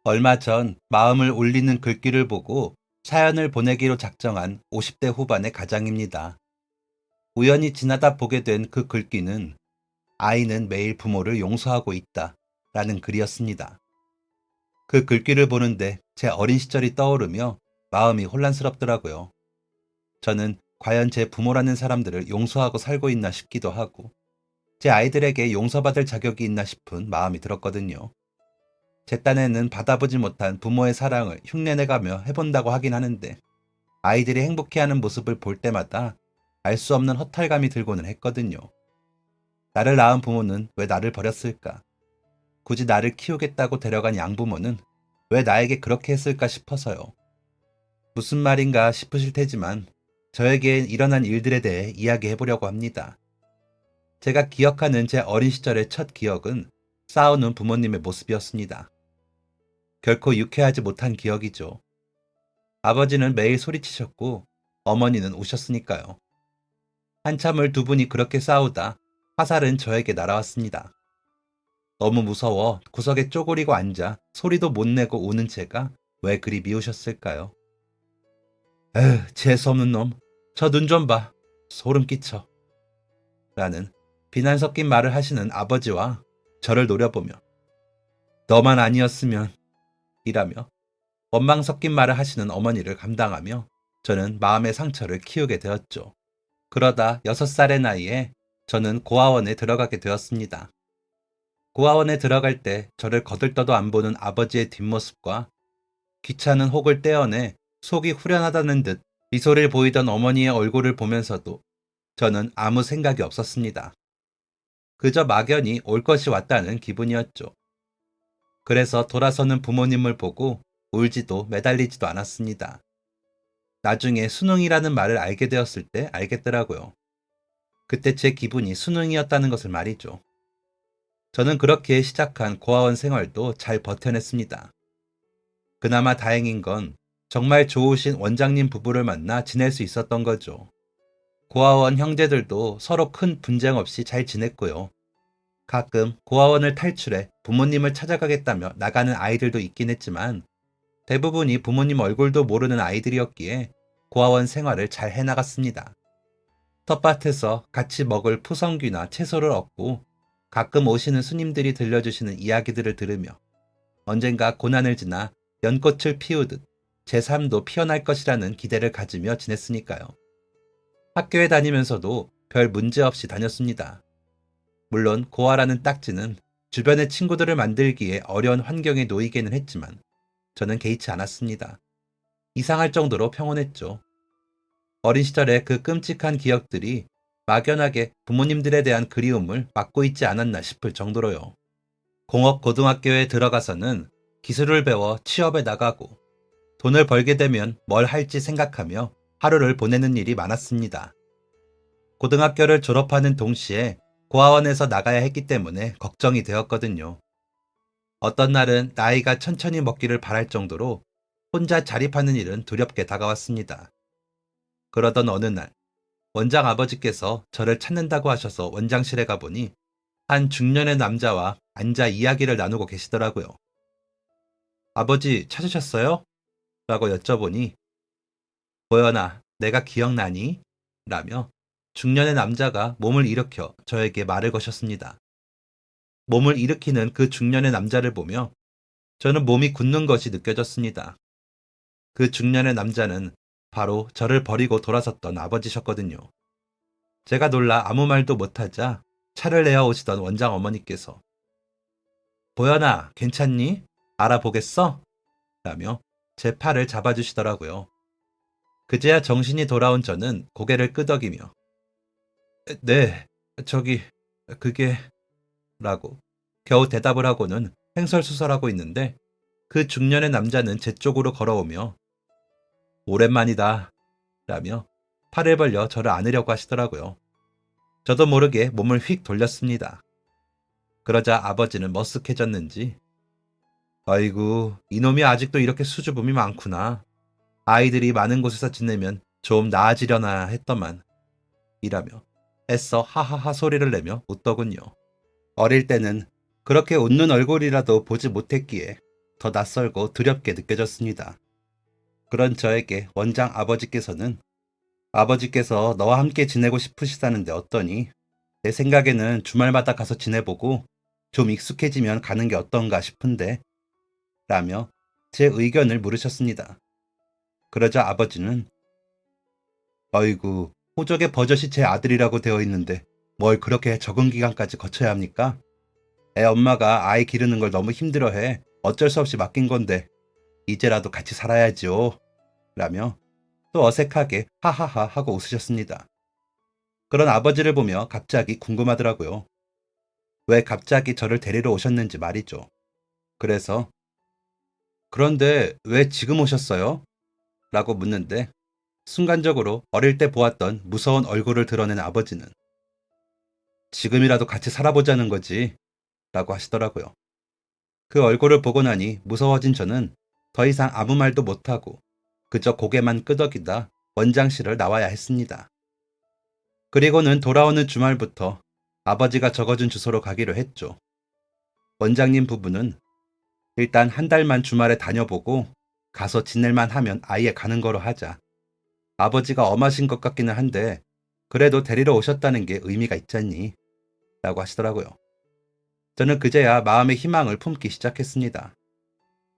얼마 전 마음을 울리는 글귀를 보고 사연을 보내기로 작정한 50대 후반의 가장입니다. 우연히 지나다 보게 된 그 글귀는 아이는 매일 부모를 용서하고 있다 라는 글이었습니다. 그 글귀를 보는데 제 어린 시절이 떠오르며 마음이 혼란스럽더라고요. 저는 과연 제 부모라는 사람들을 용서하고 살고 있나 싶기도 하고 제 아이들에게 용서받을 자격이 있나 싶은 마음이 들었거든요. 제 딴에는 받아보지 못한 부모의 사랑을 흉내내가며 해본다고 하긴 하는데 아이들이 행복해하는 모습을 볼 때마다 알 수 없는 허탈감이 들고는 했거든요. 나를 낳은 부모는 왜 나를 버렸을까? 굳이 나를 키우겠다고 데려간 양부모는 왜 나에게 그렇게 했을까 싶어서요. 무슨 말인가 싶으실 테지만 저에게 일어난 일들에 대해 이야기해보려고 합니다. 제가 기억하는 제 어린 시절의 첫 기억은 싸우는 부모님의 모습이었습니다. 결코 유쾌하지 못한 기억이죠. 아버지는 매일 소리치셨고 어머니는 우셨으니까요. 한참을 두 분이 그렇게 싸우다 화살은 저에게 날아왔습니다. 너무 무서워 구석에 쪼그리고 앉아 소리도 못 내고 우는 제가 왜 그리 미우셨을까요? 에휴, 재수없는 놈. 저 눈 좀 봐. 소름 끼쳐. 라는 비난 섞인 말을 하시는 아버지와 저를 노려보며 너만 아니었으면 이라며 원망 섞인 말을 하시는 어머니를 감당하며 저는 마음의 상처를 키우게 되었죠. 그러다 6살의 나이에 저는 고아원에 들어가게 되었습니다. 고아원에 들어갈 때 저를 거들떠도 안 보는 아버지의 뒷모습과 귀찮은 혹을 떼어내 속이 후련하다는 듯 미소를 보이던 어머니의 얼굴을 보면서도 저는 아무 생각이 없었습니다. 그저 막연히 올 것이 왔다는 기분이었죠. 그래서 돌아서는 부모님을 보고 울지도 매달리지도 않았습니다. 나중에 수능이라는 말을 알게 되었을 때 알겠더라고요. 그때 제 기분이 수능이었다는 것을 말이죠. 저는 그렇게 시작한 고아원 생활도 잘 버텨냈습니다. 그나마 다행인 건 정말 좋으신 원장님 부부를 만나 지낼 수 있었던 거죠. 고아원 형제들도 서로 큰 분쟁 없이 잘 지냈고요. 가끔 고아원을 탈출해 부모님을 찾아가겠다며 나가는 아이들도 있긴 했지만 대부분이 부모님 얼굴도 모르는 아이들이었기에 고아원 생활을 잘 해나갔습니다. 텃밭에서 같이 먹을 푸성귀나 채소를 얻고 가끔 오시는 스님들이 들려주시는 이야기들을 들으며 언젠가 고난을 지나 연꽃을 피우듯 제 삶도 피어날 것이라는 기대를 가지며 지냈으니까요. 학교에 다니면서도 별 문제 없이 다녔습니다. 물론 고아라는 딱지는 주변의 친구들을 만들기에 어려운 환경에 놓이기는 했지만 저는 개의치 않았습니다. 이상할 정도로 평온했죠. 어린 시절의 그 끔찍한 기억들이 막연하게 부모님들에 대한 그리움을 막고 있지 않았나 싶을 정도로요. 공업 고등학교에 들어가서는 기술을 배워 취업에 나가고 돈을 벌게 되면 뭘 할지 생각하며 하루를 보내는 일이 많았습니다. 고등학교를 졸업하는 동시에 고아원에서 나가야 했기 때문에 걱정이 되었거든요. 어떤 날은 나이가 천천히 먹기를 바랄 정도로 혼자 자립하는 일은 두렵게 다가왔습니다. 그러던 어느 날 원장 아버지께서 저를 찾는다고 하셔서 원장실에 가보니 한 중년의 남자와 앉아 이야기를 나누고 계시더라고요. 아버지 찾으셨어요? 라고 여쭤보니 보현아, 내가 기억나니? 라며 중년의 남자가 몸을 일으켜 저에게 말을 거셨습니다. 몸을 일으키는 그 중년의 남자를 보며 저는 몸이 굳는 것이 느껴졌습니다. 그 중년의 남자는 바로 저를 버리고 돌아섰던 아버지셨거든요. 제가 놀라 아무 말도 못하자 차를 내어 오시던 원장 어머니께서 보현아, 괜찮니? 알아보겠어? 라며 제 팔을 잡아주시더라고요. 그제야 정신이 돌아온 저는 고개를 끄덕이며 네, 저기, 그게... 라고 겨우 대답을 하고는 횡설수설하고 있는데 그 중년의 남자는 제 쪽으로 걸어오며 오랜만이다 라며 팔을 벌려 저를 안으려고 하시더라고요. 저도 모르게 몸을 휙 돌렸습니다. 그러자 아버지는 머쓱해졌는지 아이고 이놈이 아직도 이렇게 수줍음이 많구나. 아이들이 많은 곳에서 지내면 좀 나아지려나 했더만 이라며 애써 하하하 소리를 내며 웃더군요. 어릴 때는 그렇게 웃는 얼굴이라도 보지 못했기에 더 낯설고 두렵게 느껴졌습니다. 그런 저에게 원장 아버지께서는 아버지께서 너와 함께 지내고 싶으시다는데 어떠니? 내 생각에는 주말마다 가서 지내보고 좀 익숙해지면 가는 게 어떤가 싶은데 라며 제 의견을 물으셨습니다. 그러자 아버지는 어이구 호적에 버젓이 제 아들이라고 되어 있는데 뭘 그렇게 적응 기간까지 거쳐야 합니까? 애 엄마가 아이 기르는 걸 너무 힘들어해 어쩔 수 없이 맡긴 건데 이제라도 같이 살아야지요 라며 또 어색하게 하하하 하고 웃으셨습니다. 그런 아버지를 보며 갑자기 궁금하더라고요. 왜 갑자기 저를 데리러 오셨는지 말이죠. 그래서 그런데 왜 지금 오셨어요? 라고 묻는데 순간적으로 어릴 때 보았던 무서운 얼굴을 드러낸 아버지는 지금이라도 같이 살아보자는 거지 라고 하시더라고요. 그 얼굴을 보고 나니 무서워진 저는 더 이상 아무 말도 못하고 그저 고개만 끄덕이다 원장실을 나와야 했습니다. 그리고는 돌아오는 주말부터 아버지가 적어준 주소로 가기로 했죠. 원장님 부부는 일단 한 달만 주말에 다녀보고 가서 지낼만 하면 아예 가는 거로 하자. 아버지가 엄하신 것 같기는 한데 그래도 데리러 오셨다는 게 의미가 있잖니 라고 하시더라고요. 저는 그제야 마음의 희망을 품기 시작했습니다.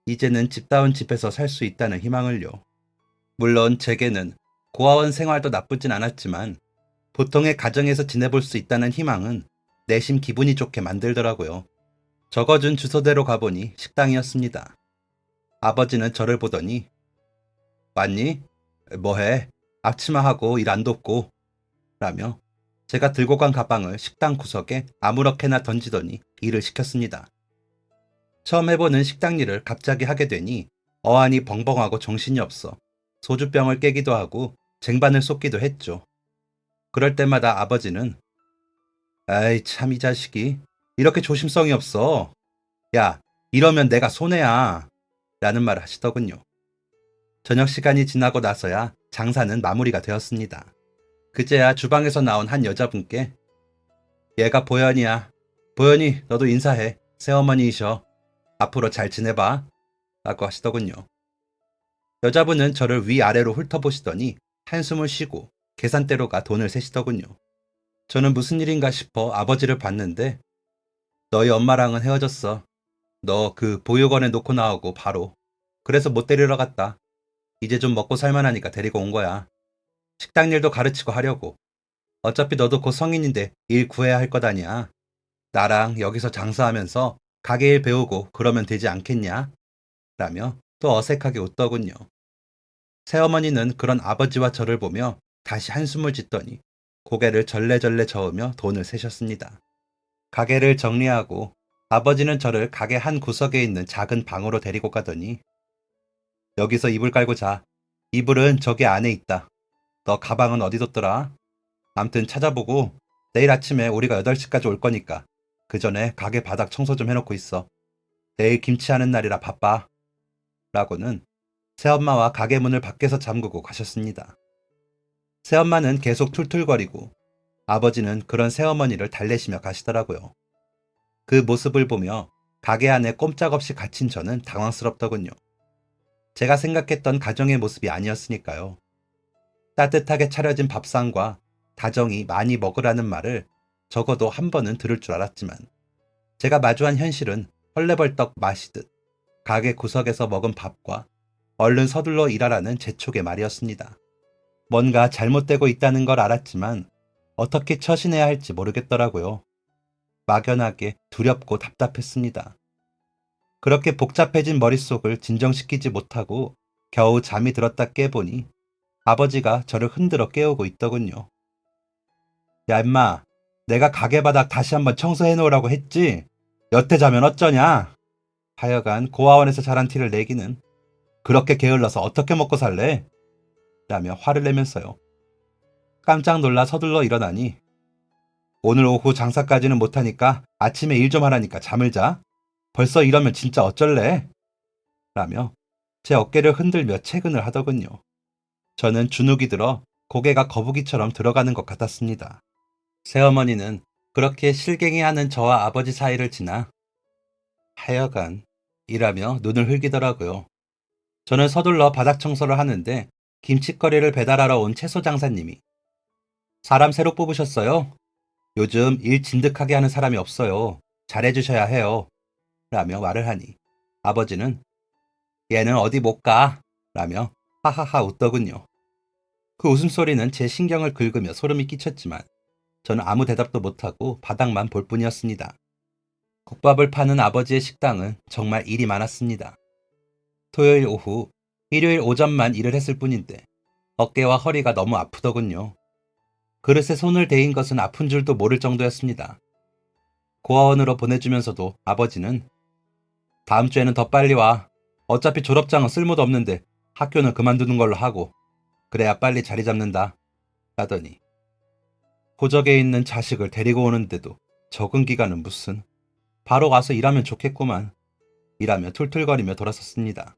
이제는 집다운 집에서 살 수 있다는 희망을요. 물론 제게는 고아원 생활도 나쁘진 않았지만 보통의 가정에서 지내볼 수 있다는 희망은 내심 기분이 좋게 만들더라고요. 적어준 주소대로 가보니 식당이었습니다. 아버지는 저를 보더니 왔니? 뭐해? 앞치마하고 일 안 돕고 라며 제가 들고 간 가방을 식당 구석에 아무렇게나 던지더니 일을 시켰습니다. 처음 해보는 식당 일을 갑자기 하게 되니 어안이 벙벙하고 정신이 없어 소주병을 깨기도 하고 쟁반을 쏟기도 했죠. 그럴 때마다 아버지는 아이 참 이 자식이 이렇게 조심성이 없어. 야 이러면 내가 손해야 라는 말을 하시더군요. 저녁 시간이 지나고 나서야 장사는 마무리가 되었습니다. 그제야 주방에서 나온 한 여자분께 얘가 보현이야. 보현이 너도 인사해. 새어머니이셔. 앞으로 잘 지내봐 라고 하시더군요. 여자분은 저를 위아래로 훑어보시더니 한숨을 쉬고 계산대로 가 돈을 세시더군요. 저는 무슨 일인가 싶어 아버지를 봤는데 너희 엄마랑은 헤어졌어. 너 그 보육원에 놓고 나오고 바로. 그래서 못 데리러 갔다. 이제 좀 먹고 살만하니까 데리고 온 거야. 식당 일도 가르치고 하려고. 어차피 너도 곧 성인인데 일 구해야 할 것 아니야. 나랑 여기서 장사하면서 가게 일 배우고 그러면 되지 않겠냐? 라며 또 어색하게 웃더군요. 새어머니는 그런 아버지와 저를 보며 다시 한숨을 짓더니 고개를 절레절레 저으며 돈을 세셨습니다. 가게를 정리하고 아버지는 저를 가게 한 구석에 있는 작은 방으로 데리고 가더니 여기서 이불 깔고 자. 이불은 저기 안에 있다. 너 가방은 어디 뒀더라? 암튼 찾아보고 내일 아침에 우리가 8시까지 올 거니까 그 전에 가게 바닥 청소 좀 해놓고 있어. 내일 김치하는 날이라 바빠. 라고는 새엄마와 가게 문을 밖에서 잠그고 가셨습니다. 새엄마는 계속 툴툴거리고 아버지는 그런 새어머니를 달래시며 가시더라고요. 그 모습을 보며 가게 안에 꼼짝없이 갇힌 저는 당황스럽더군요. 제가 생각했던 가정의 모습이 아니었으니까요. 따뜻하게 차려진 밥상과 다정히 많이 먹으라는 말을 적어도 한 번은 들을 줄 알았지만 제가 마주한 현실은 헐레벌떡 마시듯 가게 구석에서 먹은 밥과 얼른 서둘러 일하라는 재촉의 말이었습니다. 뭔가 잘못되고 있다는 걸 알았지만 어떻게 처신해야 할지 모르겠더라고요. 막연하게 두렵고 답답했습니다. 그렇게 복잡해진 머릿속을 진정시키지 못하고 겨우 잠이 들었다 깨보니 아버지가 저를 흔들어 깨우고 있더군요. 야 임마, 내가 가게 바닥 다시 한번 청소해 놓으라고 했지? 여태 자면 어쩌냐? 하여간 고아원에서 자란 티를 내기는 그렇게 게을러서 어떻게 먹고 살래? 라며 화를 내면서요. 깜짝 놀라 서둘러 일어나니 오늘 오후 장사까지는 못하니까 아침에 일 좀 하라니까 잠을 자. 벌써 이러면 진짜 어쩔래? 라며 제 어깨를 흔들며 채근을 하더군요. 저는 주눅이 들어 고개가 거북이처럼 들어가는 것 같았습니다. 새어머니는 그렇게 실갱이하는 저와 아버지 사이를 지나 하여간 이라며 눈을 흘기더라고요. 저는 서둘러 바닥 청소를 하는데 김칫거리를 배달하러 온 채소 장사님이 사람 새로 뽑으셨어요? 요즘 일 진득하게 하는 사람이 없어요. 잘해주셔야 해요. 라며 말을 하니 아버지는 얘는 어디 못 가. 라며 하하하 웃더군요. 그 웃음소리는 제 신경을 긁으며 소름이 끼쳤지만 저는 아무 대답도 못하고 바닥만 볼 뿐이었습니다. 국밥을 파는 아버지의 식당은 정말 일이 많았습니다. 토요일 오후, 일요일 오전만 일을 했을 뿐인데 어깨와 허리가 너무 아프더군요. 그릇에 손을 대인 것은 아픈 줄도 모를 정도였습니다. 고아원으로 보내주면서도 아버지는 다음 주에는 더 빨리 와. 어차피 졸업장은 쓸모도 없는데 학교는 그만두는 걸로 하고 그래야 빨리 자리 잡는다. 라더니 호적에 있는 자식을 데리고 오는데도 적응 기간은 무슨 바로 가서 일하면 좋겠구만. 이라며 툴툴거리며 돌아섰습니다.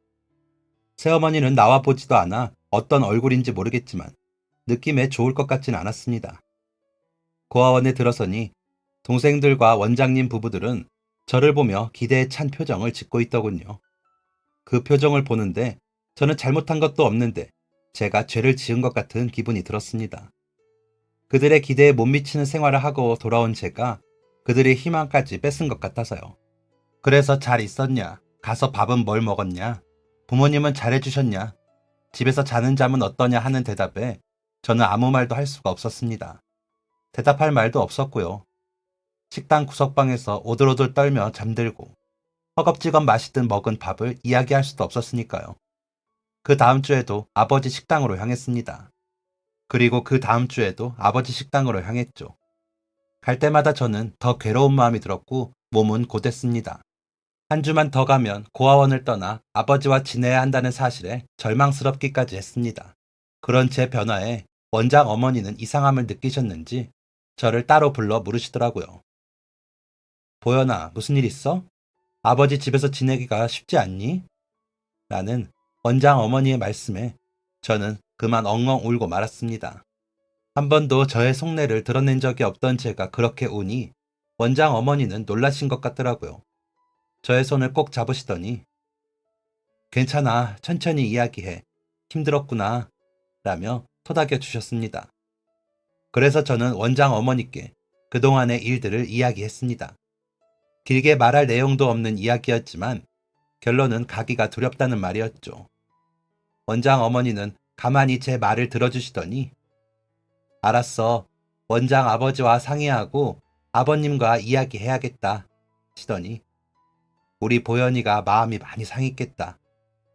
새어머니는 나와 보지도 않아 어떤 얼굴인지 모르겠지만 느낌에 좋을 것 같진 않았습니다. 고아원에 들어서니 동생들과 원장님 부부들은 저를 보며 기대에 찬 표정을 짓고 있더군요. 그 표정을 보는데 저는 잘못한 것도 없는데 제가 죄를 지은 것 같은 기분이 들었습니다. 그들의 기대에 못 미치는 생활을 하고 돌아온 제가 그들의 희망까지 뺏은 것 같아서요. 그래서 잘 있었냐? 가서 밥은 뭘 먹었냐? 부모님은 잘해주셨냐? 집에서 자는 잠은 어떠냐 하는 대답에 저는 아무 말도 할 수가 없었습니다. 대답할 말도 없었고요. 식당 구석방에서 오들오들 떨며 잠들고 허겁지겁 마시듯 먹은 밥을 이야기할 수도 없었으니까요. 그 다음 주에도 아버지 식당으로 향했습니다. 그리고 그 다음 주에도 아버지 식당으로 향했죠. 갈 때마다 저는 더 괴로운 마음이 들었고 몸은 곧했습니다. 한 주만 더 가면 고아원을 떠나 아버지와 지내야 한다는 사실에 절망스럽기까지 했습니다. 그런 제 변화에 원장 어머니는 이상함을 느끼셨는지 저를 따로 불러 물으시더라고요. 보현아, 무슨 일 있어? 아버지 집에서 지내기가 쉽지 않니? 라는 원장 어머니의 말씀에 저는 그만 엉엉 울고 말았습니다. 한 번도 저의 속내를 드러낸 적이 없던 제가 그렇게 우니 원장 어머니는 놀라신 것 같더라고요. 저의 손을 꼭 잡으시더니 괜찮아, 천천히 이야기해. 힘들었구나. 라며 토닥여 주셨습니다. 그래서 저는 원장 어머니께 그동안의 일들을 이야기했습니다. 길게 말할 내용도 없는 이야기였지만 결론은 가기가 두렵다는 말이었죠. 원장 어머니는 가만히 제 말을 들어주시더니 알았어. 원장 아버지와 상의하고 아버님과 이야기해야겠다. 시더니 우리 보현이가 마음이 많이 상했겠다.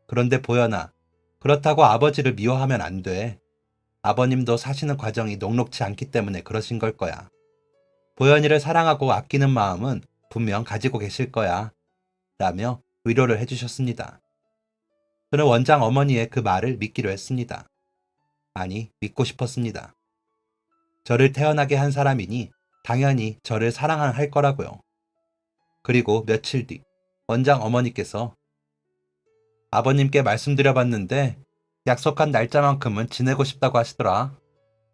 그런데 보현아, 그렇다고 아버지를 미워하면 안 돼. 아버님도 사시는 과정이 녹록지 않기 때문에 그러신 걸 거야. 보현이를 사랑하고 아끼는 마음은 분명 가지고 계실 거야. 라며 위로를 해주셨습니다. 저는 원장 어머니의 그 말을 믿기로 했습니다. 아니, 믿고 싶었습니다. 저를 태어나게 한 사람이니 당연히 저를 사랑할 거라고요. 그리고 며칠 뒤 원장 어머니께서 아버님께 말씀드려봤는데 약속한 날짜만큼은 지내고 싶다고 하시더라.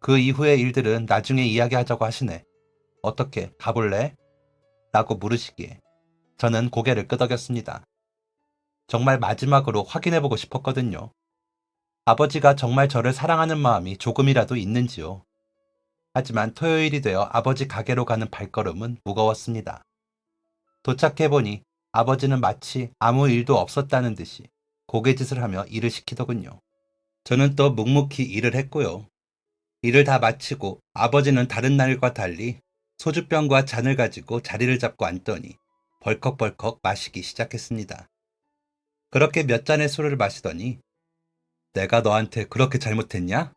그 이후의 일들은 나중에 이야기하자고 하시네. 어떻게 가볼래? 라고 물으시기에 저는 고개를 끄덕였습니다. 정말 마지막으로 확인해보고 싶었거든요. 아버지가 정말 저를 사랑하는 마음이 조금이라도 있는지요. 하지만 토요일이 되어 아버지 가게로 가는 발걸음은 무거웠습니다. 도착해보니 아버지는 마치 아무 일도 없었다는 듯이 고개짓을 하며 일을 시키더군요. 저는 또 묵묵히 일을 했고요. 일을 다 마치고 아버지는 다른 날과 달리 소주병과 잔을 가지고 자리를 잡고 앉더니 벌컥벌컥 마시기 시작했습니다. 그렇게 몇 잔의 술을 마시더니 내가 너한테 그렇게 잘못했냐?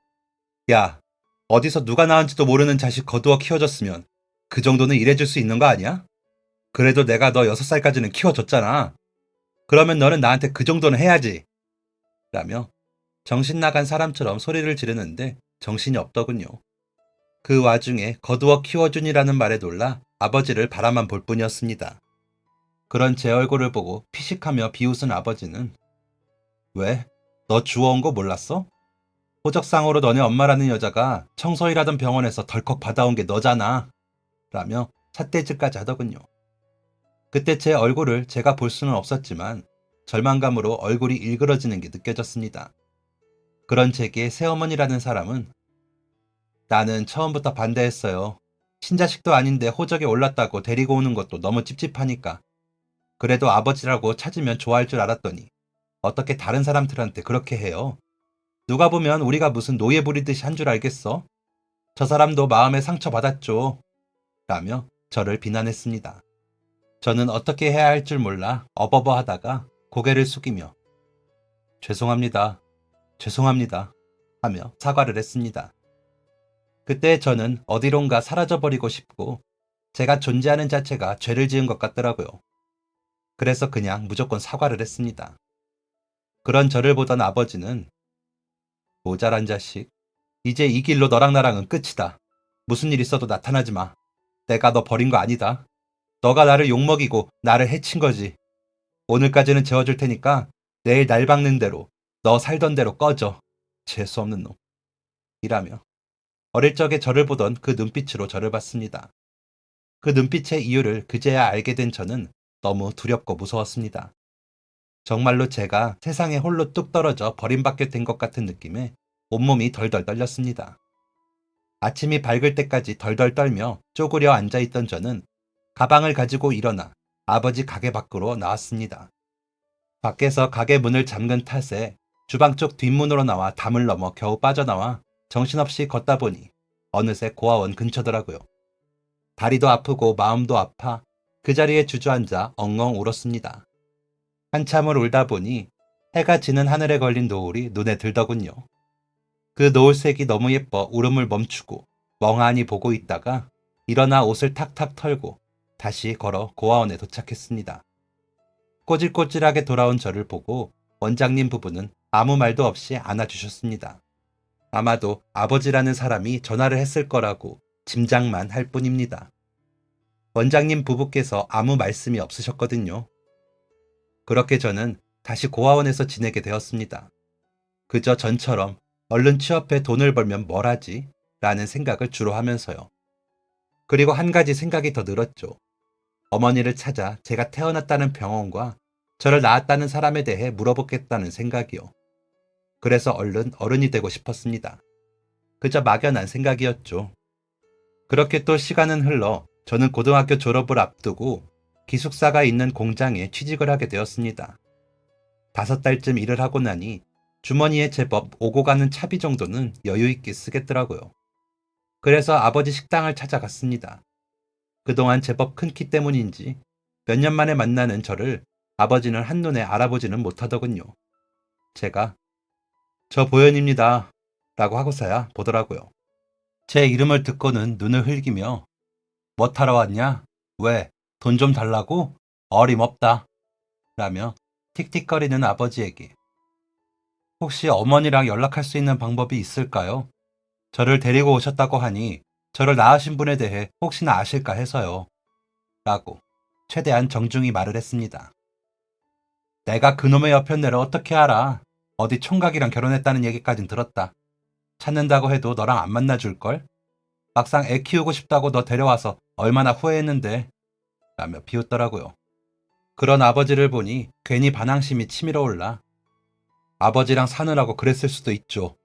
야, 어디서 누가 낳은지도 모르는 자식 거두어 키워줬으면 그 정도는 일해줄 수 있는 거 아니야? 그래도 내가 너 6살까지는 키워줬잖아. 그러면 너는 나한테 그 정도는 해야지. 라며 정신 나간 사람처럼 소리를 지르는데 정신이 없더군요. 그 와중에 거두어 키워준이라는 말에 놀라 아버지를 바라만 볼 뿐이었습니다. 그런 제 얼굴을 보고 피식하며 비웃은 아버지는 왜? 너 주워온 거 몰랐어? 호적상으로 너네 엄마라는 여자가 청소일하던 병원에서 덜컥 받아온 게 너잖아. 라며 삿대질까지 하더군요. 그때 제 얼굴을 제가 볼 수는 없었지만 절망감으로 얼굴이 일그러지는 게 느껴졌습니다. 그런 제게 새어머니라는 사람은 나는 처음부터 반대했어요. 친자식도 아닌데 호적에 올랐다고 데리고 오는 것도 너무 찝찝하니까. 그래도 아버지라고 찾으면 좋아할 줄 알았더니 어떻게 다른 사람들한테 그렇게 해요? 누가 보면 우리가 무슨 노예 부리듯이 한 줄 알겠어? 저 사람도 마음에 상처받았죠. 라며 저를 비난했습니다. 저는 어떻게 해야 할 줄 몰라 어버버 하다가 고개를 숙이며 죄송합니다. 죄송합니다. 하며 사과를 했습니다. 그때 저는 어디론가 사라져버리고 싶고 제가 존재하는 자체가 죄를 지은 것 같더라고요. 그래서 그냥 무조건 사과를 했습니다. 그런 저를 보던 아버지는 모자란 자식, 이제 이 길로 너랑 나랑은 끝이다. 무슨 일 있어도 나타나지 마. 내가 너 버린 거 아니다. 너가 나를 욕먹이고 나를 해친 거지. 오늘까지는 재워줄 테니까 내일 날 박는 대로 너 살던 대로 꺼져. 재수없는 놈. 이라며 어릴 적에 저를 보던 그 눈빛으로 저를 봤습니다. 그 눈빛의 이유를 그제야 알게 된 저는 너무 두렵고 무서웠습니다. 정말로 제가 세상에 홀로 뚝 떨어져 버림받게 된 것 같은 느낌에 온몸이 덜덜 떨렸습니다. 아침이 밝을 때까지 덜덜 떨며 쪼그려 앉아있던 저는 가방을 가지고 일어나 아버지 가게 밖으로 나왔습니다. 밖에서 가게 문을 잠근 탓에 주방 쪽 뒷문으로 나와 담을 넘어 겨우 빠져나와 정신없이 걷다 보니 어느새 고아원 근처더라고요. 다리도 아프고 마음도 아파 그 자리에 주저앉아 엉엉 울었습니다. 한참을 울다 보니 해가 지는 하늘에 걸린 노을이 눈에 들더군요. 그 노을색이 너무 예뻐 울음을 멈추고 멍하니 보고 있다가 일어나 옷을 탁탁 털고 다시 걸어 고아원에 도착했습니다. 꼬질꼬질하게 돌아온 저를 보고 원장님 부부는 아무 말도 없이 안아주셨습니다. 아마도 아버지라는 사람이 전화를 했을 거라고 짐작만 할 뿐입니다. 원장님 부부께서 아무 말씀이 없으셨거든요. 그렇게 저는 다시 고아원에서 지내게 되었습니다. 그저 전처럼 얼른 취업해 돈을 벌면 뭘 하지? 라는 생각을 주로 하면서요. 그리고 한 가지 생각이 더 늘었죠. 어머니를 찾아 제가 태어났다는 병원과 저를 낳았다는 사람에 대해 물어보겠다는 생각이요. 그래서 얼른 어른이 되고 싶었습니다. 그저 막연한 생각이었죠. 그렇게 또 시간은 흘러 저는 고등학교 졸업을 앞두고 기숙사가 있는 공장에 취직을 하게 되었습니다. 5달쯤 일을 하고 나니 주머니에 제법 오고 가는 차비 정도는 여유 있게 쓰겠더라고요. 그래서 아버지 식당을 찾아갔습니다. 그동안 제법 큰 키 때문인지 몇 년 만에 만나는 저를 아버지는 한눈에 알아보지는 못하더군요. 제가 저 보현입니다 라고 하고서야 보더라고요. 제 이름을 듣고는 눈을 흘기며 뭐 타러 왔냐? 왜? 돈 좀 달라고? 어림없다 라며 틱틱거리는 아버지에게 혹시 어머니랑 연락할 수 있는 방법이 있을까요? 저를 데리고 오셨다고 하니 저를 낳으신 분에 대해 혹시나 아실까 해서요. 라고 최대한 정중히 말을 했습니다. 내가 그놈의 여편네를 어떻게 알아? 어디 총각이랑 결혼했다는 얘기까진 들었다. 찾는다고 해도 너랑 안 만나줄걸? 막상 애 키우고 싶다고 너 데려와서 얼마나 후회했는데 라며 비웃더라고요. 그런 아버지를 보니 괜히 반항심이 치밀어 올라 아버지랑 사느라고 그랬을 수도 있죠.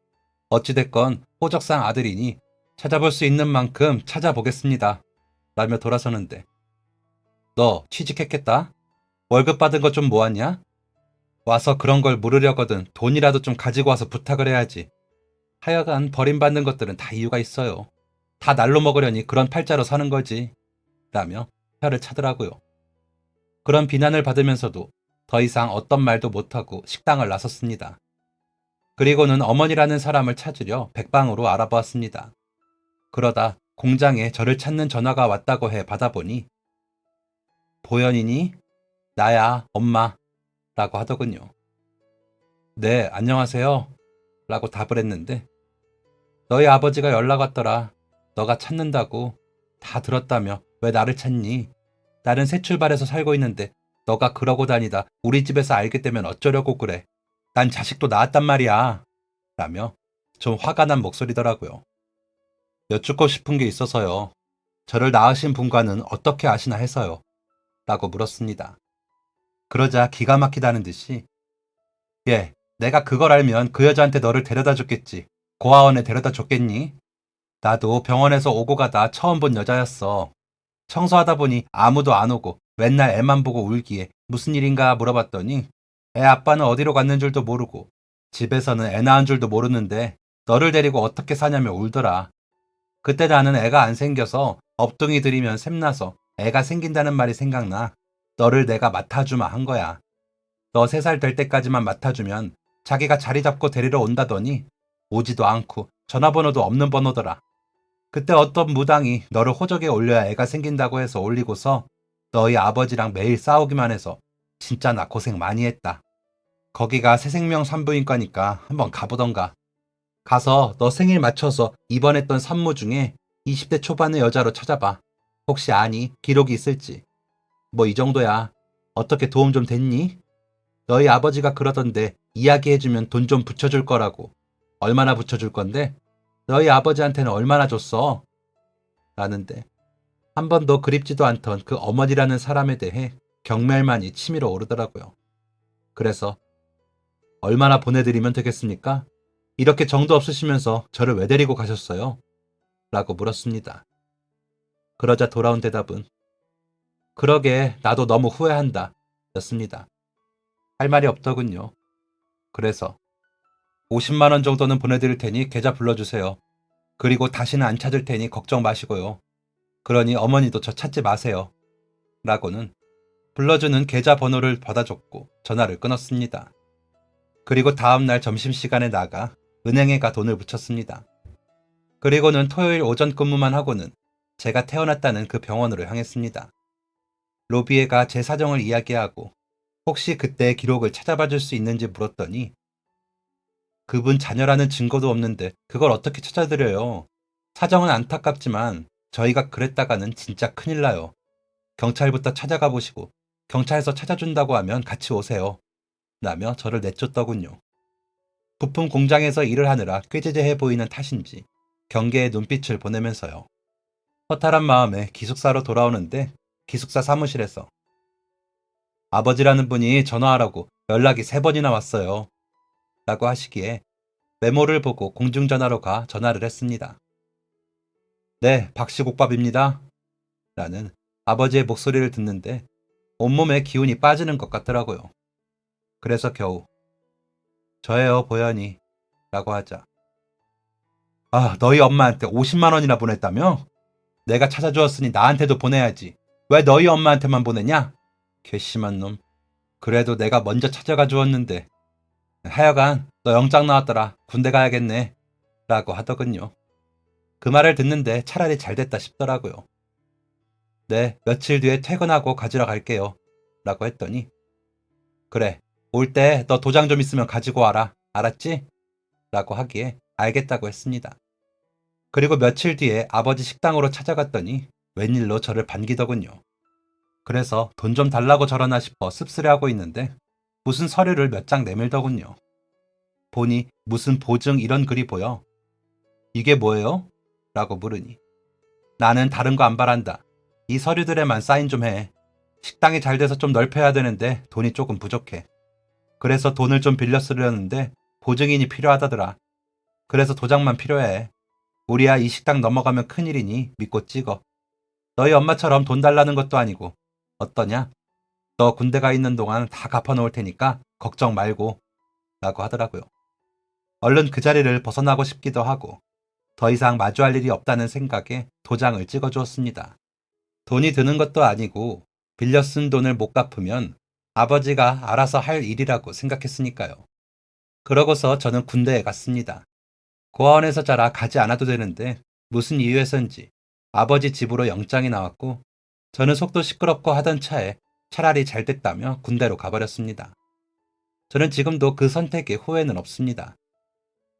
어찌됐건 호적상 아들이니 찾아볼 수 있는 만큼 찾아보겠습니다. 라며 돌아서는데 너 취직했겠다? 월급 받은 거 좀 모았냐? 와서 그런 걸 물으려거든 돈이라도 좀 가지고 와서 부탁을 해야지. 하여간 버림받는 것들은 다 이유가 있어요. 다 날로 먹으려니 그런 팔자로 사는 거지. 라며 혀를 차더라고요. 그런 비난을 받으면서도 더 이상 어떤 말도 못하고 식당을 나섰습니다. 그리고는 어머니라는 사람을 찾으려 백방으로 알아보았습니다. 그러다 공장에 저를 찾는 전화가 왔다고 해 받아보니 보현이니? 나야, 엄마 라고 하더군요. 네, 안녕하세요 라고 답을 했는데 너희 아버지가 연락 왔더라. 너가 찾는다고. 다 들었다며 왜 나를 찾니? 나는 새 출발해서 살고 있는데 너가 그러고 다니다 우리 집에서 알게 되면 어쩌려고 그래. 난 자식도 낳았단 말이야. 라며 좀 화가 난 목소리더라고요. 여쭙고 싶은 게 있어서요. 저를 낳으신 분과는 어떻게 아시나 해서요. 라고 물었습니다. 그러자 기가 막히다는 듯이 예, 내가 그걸 알면 그 여자한테 너를 데려다 줬겠지. 고아원에 데려다 줬겠니? 나도 병원에서 오고 가다 처음 본 여자였어. 청소하다 보니 아무도 안 오고 맨날 애만 보고 울기에 무슨 일인가 물어봤더니 애 아빠는 어디로 갔는 줄도 모르고 집에서는 애 낳은 줄도 모르는데 너를 데리고 어떻게 사냐며 울더라. 그때 나는 애가 안 생겨서 업둥이 들이면 샘나서 애가 생긴다는 말이 생각나. 너를 내가 맡아주마 한 거야. 너 3살 될 때까지만 맡아주면 자기가 자리 잡고 데리러 온다더니 오지도 않고 전화번호도 없는 번호더라. 그때 어떤 무당이 너를 호적에 올려야 애가 생긴다고 해서 올리고서 너희 아버지랑 매일 싸우기만 해서 진짜 나 고생 많이 했다. 거기가 새생명 산부인과니까 한번 가보던가. 가서 너 생일 맞춰서 입원했던 산모 중에 20대 초반의 여자로 찾아봐. 혹시 아니? 기록이 있을지. 뭐 이 정도야. 어떻게 도움 좀 됐니? 너희 아버지가 그러던데 이야기해주면 돈 좀 붙여줄 거라고. 얼마나 붙여줄 건데? 너희 아버지한테는 얼마나 줬어? 라는데 한 번도 그립지도 않던 그 어머니라는 사람에 대해 경멸만이 치밀어 오르더라고요. 그래서 얼마나 보내드리면 되겠습니까? 이렇게 정도 없으시면서 저를 왜 데리고 가셨어요? 라고 물었습니다. 그러자 돌아온 대답은 그러게 나도 너무 후회한다 였습니다. 할 말이 없더군요. 그래서 50만 원 정도는 보내드릴 테니 계좌 불러주세요. 그리고 다시는 안 찾을 테니 걱정 마시고요. 그러니 어머니도 저 찾지 마세요. 라고는 불러주는 계좌 번호를 받아줬고 전화를 끊었습니다. 그리고 다음날 점심시간에 나가 은행에 가 돈을 붙였습니다. 그리고는 토요일 오전 근무만 하고는 제가 태어났다는 그 병원으로 향했습니다. 로비에 가 제 사정을 이야기하고 혹시 그때의 기록을 찾아봐 줄 수 있는지 물었더니 그분 자녀라는 증거도 없는데 그걸 어떻게 찾아드려요? 사정은 안타깝지만 저희가 그랬다가는 진짜 큰일 나요. 경찰부터 찾아가 보시고 경찰서 찾아준다고 하면 같이 오세요. 라며 저를 내쫓더군요. 부품 공장에서 일을 하느라 꾀죄죄해 보이는 탓인지 경계의 눈빛을 보내면서요. 허탈한 마음에 기숙사로 돌아오는데 기숙사 사무실에서 아버지라는 분이 전화하라고 연락이 3번이나 왔어요. 라고 하시기에 메모를 보고 공중전화로 가 전화를 했습니다. 네, 박씨국밥입니다. 라는 아버지의 목소리를 듣는데 온몸에 기운이 빠지는 것 같더라고요. 그래서 겨우 저예요, 보현이. 라고 하자. 아, 너희 엄마한테 50만 원이나 보냈다며? 내가 찾아주었으니 나한테도 보내야지. 왜 너희 엄마한테만 보내냐? 괘씸한 놈. 그래도 내가 먼저 찾아가 주었는데. 하여간 너 영장 나왔더라. 군대 가야겠네. 라고 하더군요. 그 말을 듣는데 차라리 잘 됐다 싶더라고요. 네, 며칠 뒤에 퇴근하고 가지러 갈게요. 라고 했더니 그래, 올 때 너 도장 좀 있으면 가지고 와라. 알았지? 라고 하기에 알겠다고 했습니다. 그리고 며칠 뒤에 아버지 식당으로 찾아갔더니 웬일로 저를 반기더군요. 그래서 돈 좀 달라고 저러나 싶어 씁쓸해하고 있는데 무슨 서류를 몇 장 내밀더군요. 보니 무슨 보증 이런 글이 보여. 이게 뭐예요? 라고 물으니 나는 다른 거 안 바란다. 이 서류들에만 사인 좀 해. 식당이 잘 돼서 좀 넓혀야 되는데 돈이 조금 부족해. 그래서 돈을 좀 빌려 쓰려는데 보증인이 필요하다더라. 그래서 도장만 필요해. 우리야 이 식당 넘어가면 큰일이니 믿고 찍어. 너희 엄마처럼 돈 달라는 것도 아니고 어떠냐? 너 군대 가 있는 동안 다 갚아놓을 테니까 걱정 말고 라고 하더라고요. 얼른 그 자리를 벗어나고 싶기도 하고 더 이상 마주할 일이 없다는 생각에 도장을 찍어주었습니다. 돈이 드는 것도 아니고 빌려 쓴 돈을 못 갚으면 아버지가 알아서 할 일이라고 생각했으니까요. 그러고서 저는 군대에 갔습니다. 고아원에서 자라 가지 않아도 되는데 무슨 이유에선지 아버지 집으로 영장이 나왔고 저는 속도 시끄럽고 하던 차에 차라리 잘 됐다며 군대로 가버렸습니다. 저는 지금도 그 선택에 후회는 없습니다.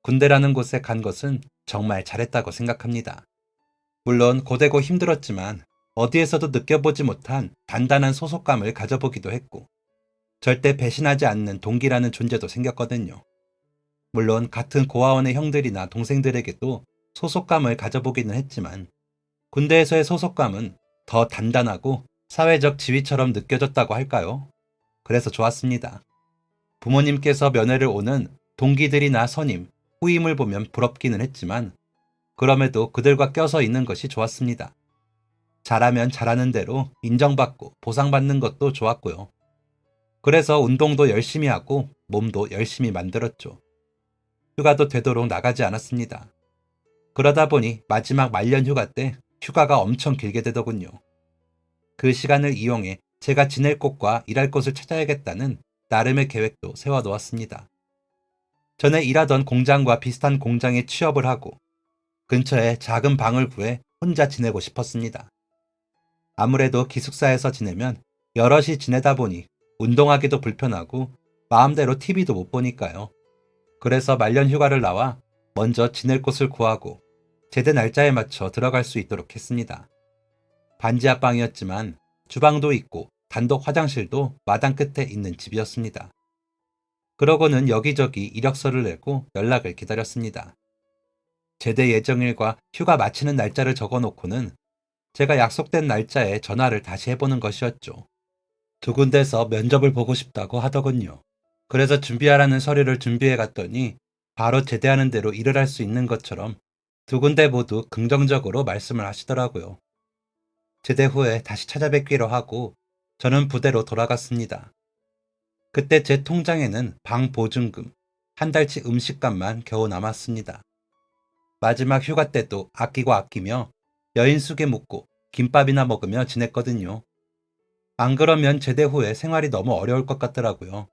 군대라는 곳에 간 것은 정말 잘했다고 생각합니다. 물론 고되고 힘들었지만 어디에서도 느껴보지 못한 단단한 소속감을 가져보기도 했고 절대 배신하지 않는 동기라는 존재도 생겼거든요. 물론 같은 고아원의 형들이나 동생들에게도 소속감을 가져보기는 했지만 군대에서의 소속감은 더 단단하고 사회적 지위처럼 느껴졌다고 할까요? 그래서 좋았습니다. 부모님께서 면회를 오는 동기들이나 선임, 후임을 보면 부럽기는 했지만 그럼에도 그들과 껴서 있는 것이 좋았습니다. 잘하면 잘하는 대로 인정받고 보상받는 것도 좋았고요. 그래서 운동도 열심히 하고 몸도 열심히 만들었죠. 휴가도 되도록 나가지 않았습니다. 그러다 보니 마지막 말년 휴가 때 휴가가 엄청 길게 되더군요. 그 시간을 이용해 제가 지낼 곳과 일할 곳을 찾아야겠다는 나름의 계획도 세워놓았습니다. 전에 일하던 공장과 비슷한 공장에 취업을 하고 근처에 작은 방을 구해 혼자 지내고 싶었습니다. 아무래도 기숙사에서 지내면 여럿이 지내다 보니 운동하기도 불편하고 마음대로 TV도 못 보니까요. 그래서 말년 휴가를 나와 먼저 지낼 곳을 구하고 제대 날짜에 맞춰 들어갈 수 있도록 했습니다. 반지하 방이었지만 주방도 있고 단독 화장실도 마당 끝에 있는 집이었습니다. 그러고는 여기저기 이력서를 내고 연락을 기다렸습니다. 제대 예정일과 휴가 마치는 날짜를 적어놓고는 제가 약속된 날짜에 전화를 다시 해보는 것이었죠. 두 군데서 면접을 보고 싶다고 하더군요. 그래서 준비하라는 서류를 준비해 갔더니 바로 제대하는 대로 일을 할 수 있는 것처럼 두 군데 모두 긍정적으로 말씀을 하시더라고요. 제대 후에 다시 찾아뵙기로 하고 저는 부대로 돌아갔습니다. 그때 제 통장에는 방 보증금, 한 달치 음식값만 겨우 남았습니다. 마지막 휴가 때도 아끼고 아끼며 여인숙에 묵고 김밥이나 먹으며 지냈거든요. 안 그러면 제대 후에 생활이 너무 어려울 것 같더라고요.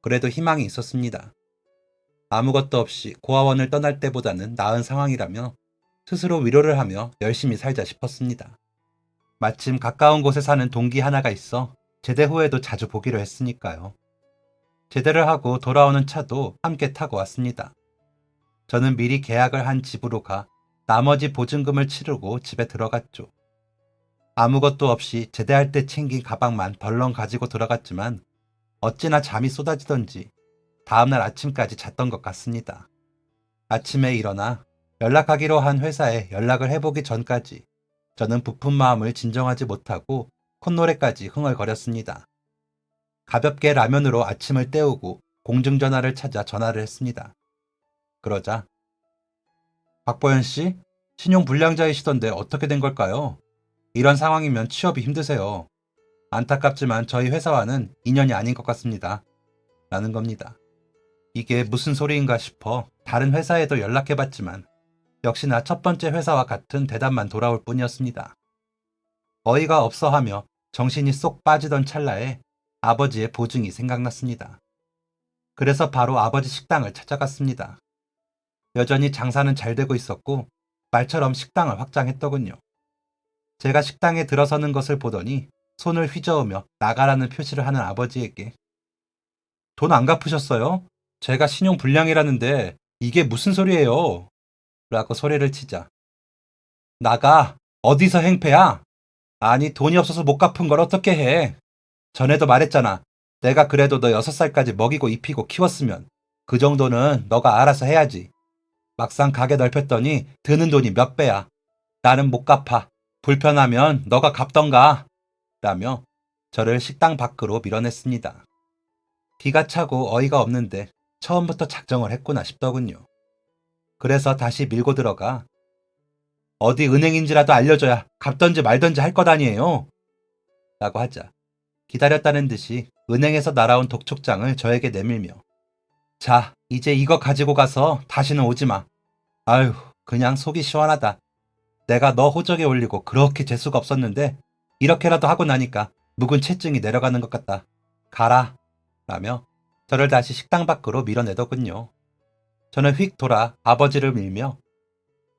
그래도 희망이 있었습니다. 아무것도 없이 고아원을 떠날 때보다는 나은 상황이라며 스스로 위로를 하며 열심히 살자 싶었습니다. 마침 가까운 곳에 사는 동기 하나가 있어 제대 후에도 자주 보기로 했으니까요. 제대를 하고 돌아오는 차도 함께 타고 왔습니다. 저는 미리 계약을 한 집으로 가 나머지 보증금을 치르고 집에 들어갔죠. 아무것도 없이 제대할 때 챙긴 가방만 덜렁 가지고 들어갔지만 어찌나 잠이 쏟아지던지 다음날 아침까지 잤던 것 같습니다. 아침에 일어나 연락하기로 한 회사에 연락을 해보기 전까지 저는 부푼 마음을 진정하지 못하고 콧노래까지 흥얼거렸습니다. 가볍게 라면으로 아침을 때우고 공중전화를 찾아 전화를 했습니다. 그러자 박보현 씨, 신용 불량자이시던데 어떻게 된 걸까요? 이런 상황이면 취업이 힘드세요. 안타깝지만 저희 회사와는 인연이 아닌 것 같습니다. 라는 겁니다. 이게 무슨 소리인가 싶어 다른 회사에도 연락해봤지만 역시나 첫 번째 회사와 같은 대답만 돌아올 뿐이었습니다. 어이가 없어하며 정신이 쏙 빠지던 찰나에 아버지의 보증이 생각났습니다. 그래서 바로 아버지 식당을 찾아갔습니다. 여전히 장사는 잘 되고 있었고 말처럼 식당을 확장했더군요. 제가 식당에 들어서는 것을 보더니 손을 휘저으며 나가라는 표시를 하는 아버지에게 돈 안 갚으셨어요? 제가 신용 불량이라는데 이게 무슨 소리예요? 라고 소리를 치자 나가! 어디서 행패야? 아니 돈이 없어서 못 갚은 걸 어떻게 해? 전에도 말했잖아. 내가 그래도 너 6살까지 먹이고 입히고 키웠으면 그 정도는 너가 알아서 해야지. 막상 가게 넓혔더니 드는 돈이 몇 배야. 나는 못 갚아. 불편하면 너가 갚던가. 라며 저를 식당 밖으로 밀어냈습니다. 기가 차고 어이가 없는데 처음부터 작정을 했구나 싶더군요. 그래서 다시 밀고 들어가 어디 은행인지라도 알려줘야 갚던지 말던지 할 것 아니에요. 라고 하자 기다렸다는 듯이 은행에서 날아온 독촉장을 저에게 내밀며 자, 이제 이거 가지고 가서 다시는 오지 마. 아휴, 그냥 속이 시원하다. 내가 너 호적에 올리고 그렇게 재수가 없었는데 이렇게라도 하고 나니까 묵은 체증이 내려가는 것 같다. 가라. 라며 저를 다시 식당 밖으로 밀어내더군요. 저는 휙 돌아 아버지를 밀며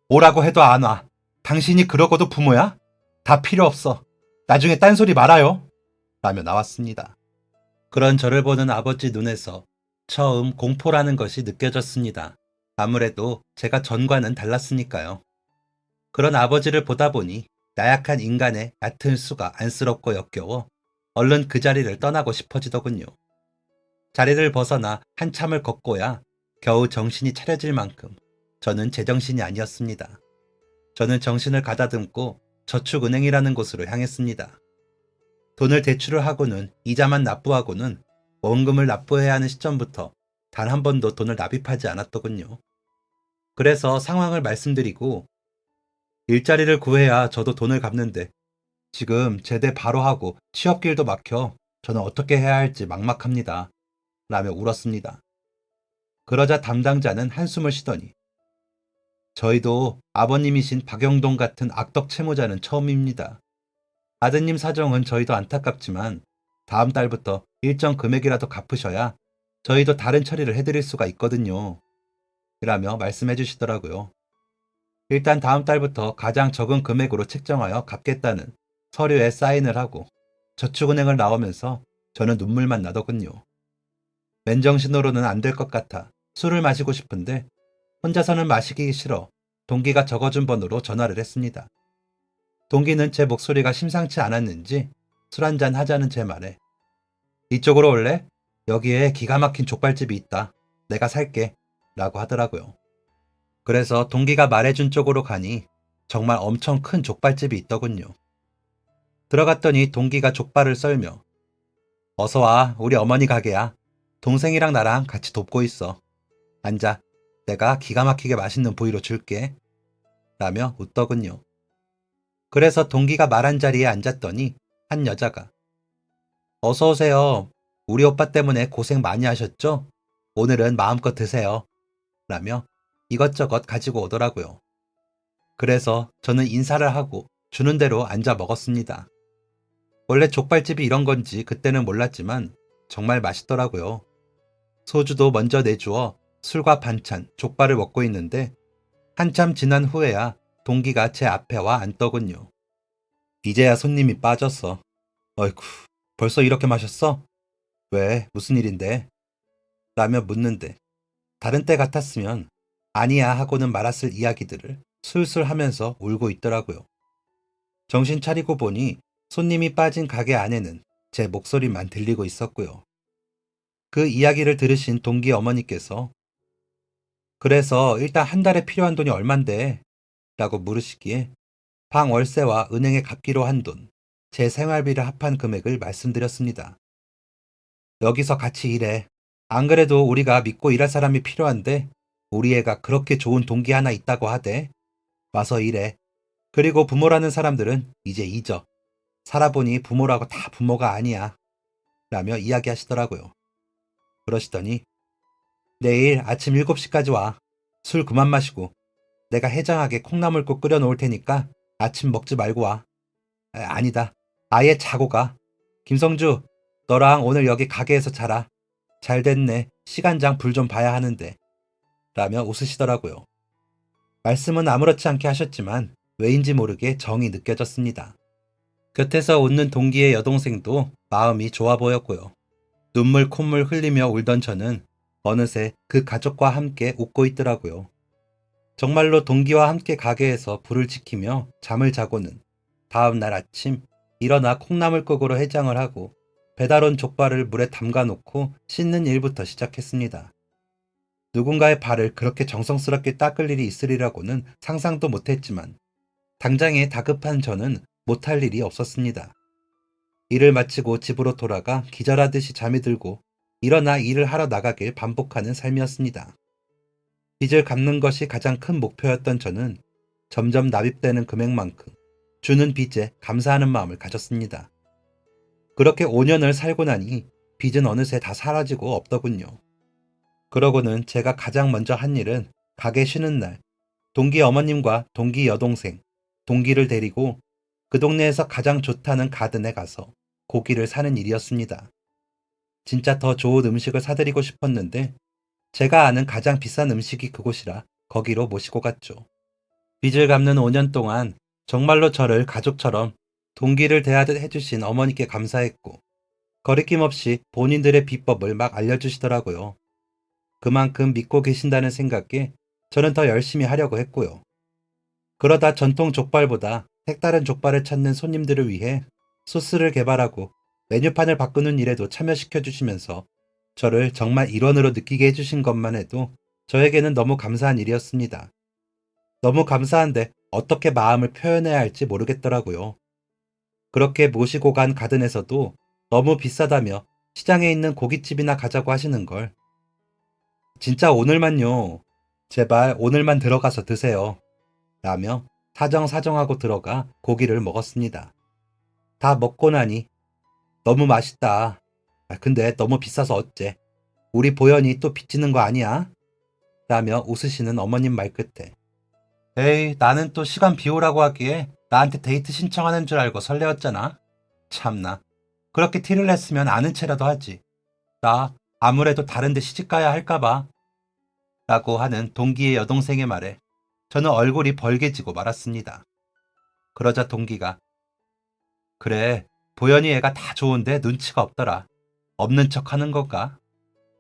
오라고 해도 안 와. 당신이 그러고도 부모야? 다 필요 없어. 나중에 딴소리 말아요. 라며 나왔습니다. 그런 저를 보는 아버지 눈에서 처음 공포라는 것이 느껴졌습니다. 아무래도 제가 전과는 달랐으니까요. 그런 아버지를 보다 보니 나약한 인간의 얕은 수가 안쓰럽고 역겨워 얼른 그 자리를 떠나고 싶어지더군요. 자리를 벗어나 한참을 걷고야 겨우 정신이 차려질 만큼 저는 제정신이 아니었습니다. 저는 정신을 가다듬고 저축은행이라는 곳으로 향했습니다. 돈을 대출을 하고는 이자만 납부하고는 원금을 납부해야 하는 시점부터 단 한 번도 돈을 납입하지 않았더군요. 그래서 상황을 말씀드리고 일자리를 구해야 저도 돈을 갚는데 지금 제대 바로 하고 취업길도 막혀 저는 어떻게 해야 할지 막막합니다. 라며 울었습니다. 그러자 담당자는 한숨을 쉬더니 저희도 아버님이신 박영동 같은 악덕 채무자는 처음입니다. 아드님 사정은 저희도 안타깝지만 다음 달부터 일정 금액이라도 갚으셔야 저희도 다른 처리를 해드릴 수가 있거든요. 라며 말씀해 주시더라고요. 일단 다음 달부터 가장 적은 금액으로 책정하여 갚겠다는 서류에 사인을 하고 저축은행을 나오면서 저는 눈물만 나더군요. 맨정신으로는 안 될 것 같아 술을 마시고 싶은데 혼자서는 마시기 싫어 동기가 적어준 번호로 전화를 했습니다. 동기는 제 목소리가 심상치 않았는지 술 한잔 하자는 제 말에 이쪽으로 올래? 여기에 기가 막힌 족발집이 있다. 내가 살게. 라고 하더라고요. 그래서 동기가 말해준 쪽으로 가니 정말 엄청 큰 족발집이 있더군요. 들어갔더니 동기가 족발을 썰며 어서 와, 우리 어머니 가게야. 동생이랑 나랑 같이 돕고 있어. 앉아. 내가 기가 막히게 맛있는 부위로 줄게. 라며 웃더군요. 그래서 동기가 말한 자리에 앉았더니 한 여자가 어서 오세요. 우리 오빠 때문에 고생 많이 하셨죠? 오늘은 마음껏 드세요. 라며 이것저것 가지고 오더라고요. 그래서 저는 인사를 하고 주는 대로 앉아 먹었습니다. 원래 족발집이 이런 건지 그때는 몰랐지만 정말 맛있더라고요. 소주도 먼저 내주어 술과 반찬, 족발을 먹고 있는데 한참 지난 후에야 동기가 제 앞에 와 앉더군요. 이제야 손님이 빠졌어. 어이쿠, 벌써 이렇게 마셨어? 왜, 무슨 일인데? 라며 묻는데 다른 때 같았으면 아니야 하고는 말았을 이야기들을 술술 하면서 울고 있더라고요. 정신 차리고 보니 손님이 빠진 가게 안에는 제 목소리만 들리고 있었고요. 그 이야기를 들으신 동기 어머니께서 그래서 일단 한 달에 필요한 돈이 얼만데? 라고 물으시기에 방 월세와 은행에 갚기로 한 돈, 제 생활비를 합한 금액을 말씀드렸습니다. 여기서 같이 일해. 안 그래도 우리가 믿고 일할 사람이 필요한데 우리 애가 그렇게 좋은 동기 하나 있다고 하대. 와서 일해. 그리고 부모라는 사람들은 이제 잊어. 살아보니 부모라고 다 부모가 아니야. 라며 이야기하시더라고요. 그러시더니 내일 아침 7시까지 와. 술 그만 마시고 내가 해장하게 콩나물국 끓여 놓을 테니까 아침 먹지 말고 와. 아니다. 아예 자고 가. 김성주, 너랑 오늘 여기 가게에서 자라. 잘 됐네. 시간장 불 좀 봐야 하는데. 라며 웃으시더라고요. 말씀은 아무렇지 않게 하셨지만 왜인지 모르게 정이 느껴졌습니다. 곁에서 웃는 동기의 여동생도 마음이 좋아 보였고요. 눈물 콧물 흘리며 울던 저는 어느새 그 가족과 함께 웃고 있더라고요. 정말로 동기와 함께 가게에서 불을 지키며 잠을 자고는 다음 날 아침 일어나 콩나물국으로 해장을 하고 배달 온 족발을 물에 담가 놓고 씻는 일부터 시작했습니다. 누군가의 발을 그렇게 정성스럽게 닦을 일이 있으리라고는 상상도 못했지만 당장에 다급한 저는 못할 일이 없었습니다. 일을 마치고 집으로 돌아가 기절하듯이 잠이 들고 일어나 일을 하러 나가길 반복하는 삶이었습니다. 빚을 갚는 것이 가장 큰 목표였던 저는 점점 납입되는 금액만큼 주는 빚에 감사하는 마음을 가졌습니다. 그렇게 5년을 살고 나니 빚은 어느새 다 사라지고 없더군요. 그러고는 제가 가장 먼저 한 일은 가게 쉬는 날 동기 어머님과 동기 여동생, 동기를 데리고 그 동네에서 가장 좋다는 가든에 가서 고기를 사는 일이었습니다. 진짜 더 좋은 음식을 사드리고 싶었는데 제가 아는 가장 비싼 음식이 그곳이라 거기로 모시고 갔죠. 빚을 갚는 5년 동안 정말로 저를 가족처럼 동기를 대하듯 해주신 어머니께 감사했고 거리낌 없이 본인들의 비법을 막 알려주시더라고요. 그만큼 믿고 계신다는 생각에 저는 더 열심히 하려고 했고요. 그러다 전통 족발보다 색다른 족발을 찾는 손님들을 위해 소스를 개발하고 메뉴판을 바꾸는 일에도 참여시켜 주시면서 저를 정말 일원으로 느끼게 해주신 것만 해도 저에게는 너무 감사한 일이었습니다. 너무 감사한데 어떻게 마음을 표현해야 할지 모르겠더라고요. 그렇게 모시고 간 가든에서도 너무 비싸다며 시장에 있는 고깃집이나 가자고 하시는 걸. 진짜 오늘만요. 제발 오늘만 들어가서 드세요. 라며 사정사정하고 들어가 고기를 먹었습니다. 다 먹고 나니 너무 맛있다. 근데 너무 비싸서 어째. 우리 보현이 또 빚지는 거 아니야? 라며 웃으시는 어머님 말끝에 에이, 나는 또 시간 비우라고 하기에 나한테 데이트 신청하는 줄 알고 설레었잖아. 참나. 그렇게 티를 냈으면 아는 체라도 하지. 나 아무래도 다른 데 시집가야 할까봐. 라고 하는 동기의 여동생의 말에 저는 얼굴이 벌개지고 말았습니다. 그러자 동기가 그래, 보현이 애가 다 좋은데 눈치가 없더라. 없는 척 하는 건가?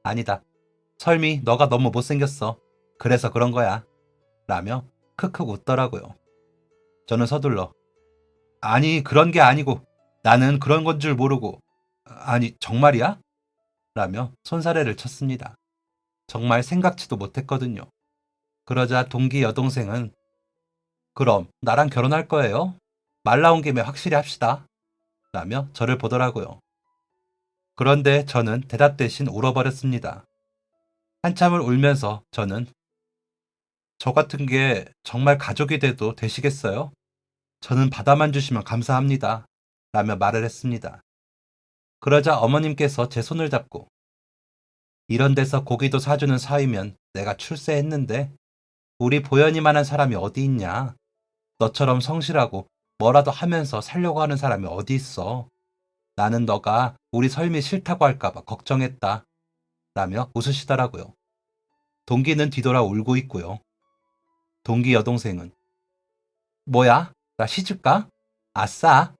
아니다. 설미, 너가 너무 못생겼어. 그래서 그런 거야. 라며 크크 웃더라고요. 저는 서둘러 아니, 그런 게 아니고 나는 그런 건 줄 모르고 아니, 정말이야? 라며 손사래를 쳤습니다. 정말 생각지도 못했거든요. 그러자 동기 여동생은 그럼 나랑 결혼할 거예요? 말 나온 김에 확실히 합시다. 라며 저를 보더라고요. 그런데 저는 대답 대신 울어버렸습니다. 한참을 울면서 저는 저 같은 게 정말 가족이 돼도 되시겠어요? 저는 받아만 주시면 감사합니다. 라며 말을 했습니다. 그러자 어머님께서 제 손을 잡고 이런 데서 고기도 사주는 사이면 내가 출세했는데 우리 보현이만한 사람이 어디 있냐? 너처럼 성실하고 뭐라도 하면서 살려고 하는 사람이 어디 있어? 나는 너가 우리 설미 싫다고 할까봐 걱정했다. 라며 웃으시더라고요. 동기는 뒤돌아 울고 있고요. 동기 여동생은 뭐야? 나 시집가? 아싸!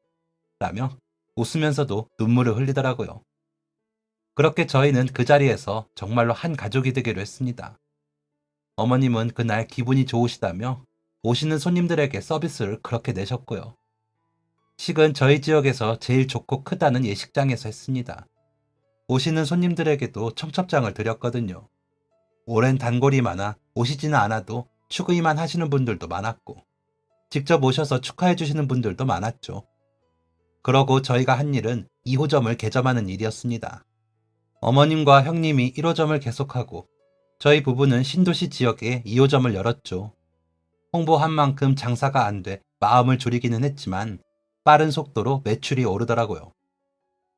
라며 웃으면서도 눈물을 흘리더라고요. 그렇게 저희는 그 자리에서 정말로 한 가족이 되기로 했습니다. 어머님은 그날 기분이 좋으시다며 오시는 손님들에게 서비스를 그렇게 내셨고요. 식은 저희 지역에서 제일 좋고 크다는 예식장에서 했습니다. 오시는 손님들에게도 청첩장을 드렸거든요. 오랜 단골이 많아 오시지는 않아도 축의만 하시는 분들도 많았고 직접 오셔서 축하해 주시는 분들도 많았죠. 그러고 저희가 한 일은 2호점을 개점하는 일이었습니다. 어머님과 형님이 1호점을 계속하고 저희 부부는 신도시 지역에 2호점을 열었죠. 홍보한 만큼 장사가 안 돼 마음을 졸이기는 했지만 빠른 속도로 매출이 오르더라고요.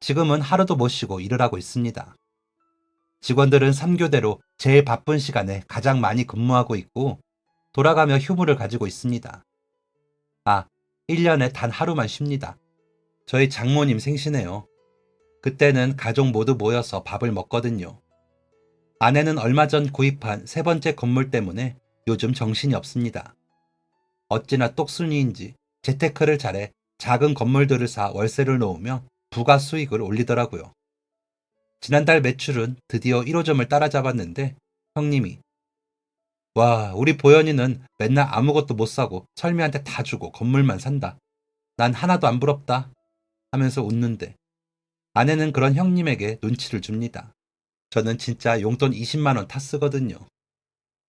지금은 하루도 못 쉬고 일을 하고 있습니다. 직원들은 3교대로 제일 바쁜 시간에 가장 많이 근무하고 있고 돌아가며 휴무를 가지고 있습니다. 1년에 단 하루만 쉽니다. 저희 장모님 생신에요. 그때는 가족 모두 모여서 밥을 먹거든요. 아내는 얼마 전 구입한 세 번째 건물 때문에 요즘 정신이 없습니다. 어찌나 똑순이인지 재테크를 잘해 작은 건물들을 사 월세를 놓으며 부가 수익을 올리더라고요. 지난달 매출은 드디어 1호점을 따라잡았는데 형님이 와, 우리 보현이는 맨날 아무것도 못 사고 설미한테 다 주고 건물만 산다. 난 하나도 안 부럽다. 하면서 웃는데 아내는 그런 형님에게 눈치를 줍니다. 저는 진짜 용돈 20만 원 다 쓰거든요.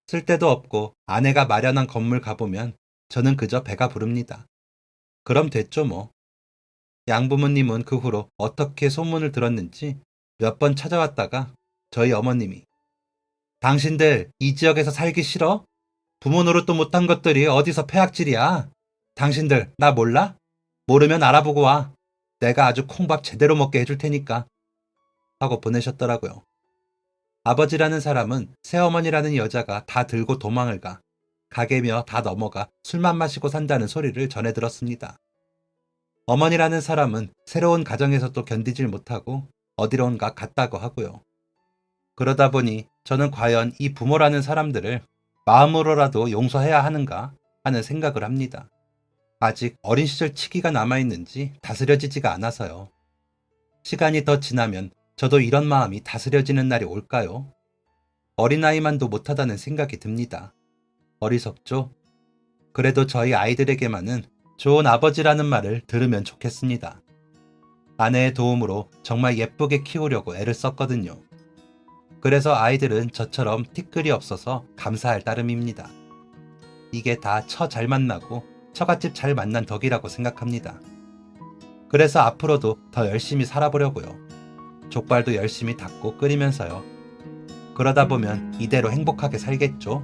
쓸 데도 없고 아내가 마련한 건물 가보면 저는 그저 배가 부릅니다. 그럼 됐죠 뭐. 양부모님은 그 후로 어떻게 소문을 들었는지 몇 번 찾아왔다가 저희 어머님이 당신들 이 지역에서 살기 싫어? 부모 노릇도 못한 것들이 어디서 폐악질이야? 당신들 나 몰라? 모르면 알아보고 와. 내가 아주 콩밥 제대로 먹게 해줄 테니까. 하고 보내셨더라고요. 아버지라는 사람은 새어머니라는 여자가 다 들고 도망을 가 가게며 다 넘어가 술만 마시고 산다는 소리를 전해 들었습니다. 어머니라는 사람은 새로운 가정에서도 견디질 못하고 어디론가 갔다고 하고요. 그러다 보니 저는 과연 이 부모라는 사람들을 마음으로라도 용서해야 하는가 하는 생각을 합니다. 아직 어린 시절 치기가 남아있는지 다스려지지가 않아서요. 시간이 더 지나면 저도 이런 마음이 다스려지는 날이 올까요? 어린아이만도 못하다는 생각이 듭니다. 어리석죠? 그래도 저희 아이들에게만은 좋은 아버지라는 말을 들으면 좋겠습니다. 아내의 도움으로 정말 예쁘게 키우려고 애를 썼거든요. 그래서 아이들은 저처럼 티끌이 없어서 감사할 따름입니다. 이게 다 처 잘 만나고 처갓집 잘 만난 덕이라고 생각합니다. 그래서 앞으로도 더 열심히 살아보려고요. 족발도 열심히 닦고 끓이면서요. 그러다 보면 이대로 행복하게 살겠죠.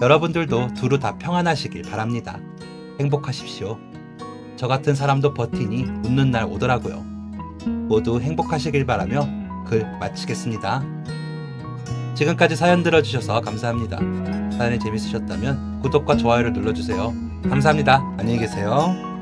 여러분들도 두루 다 평안하시길 바랍니다. 행복하십시오. 저 같은 사람도 버티니 웃는 날 오더라고요. 모두 행복하시길 바라며 글 마치겠습니다. 지금까지 사연 들어주셔서 감사합니다. 사연이 재밌으셨다면 구독과 좋아요를 눌러주세요. 감사합니다. 안녕히 계세요.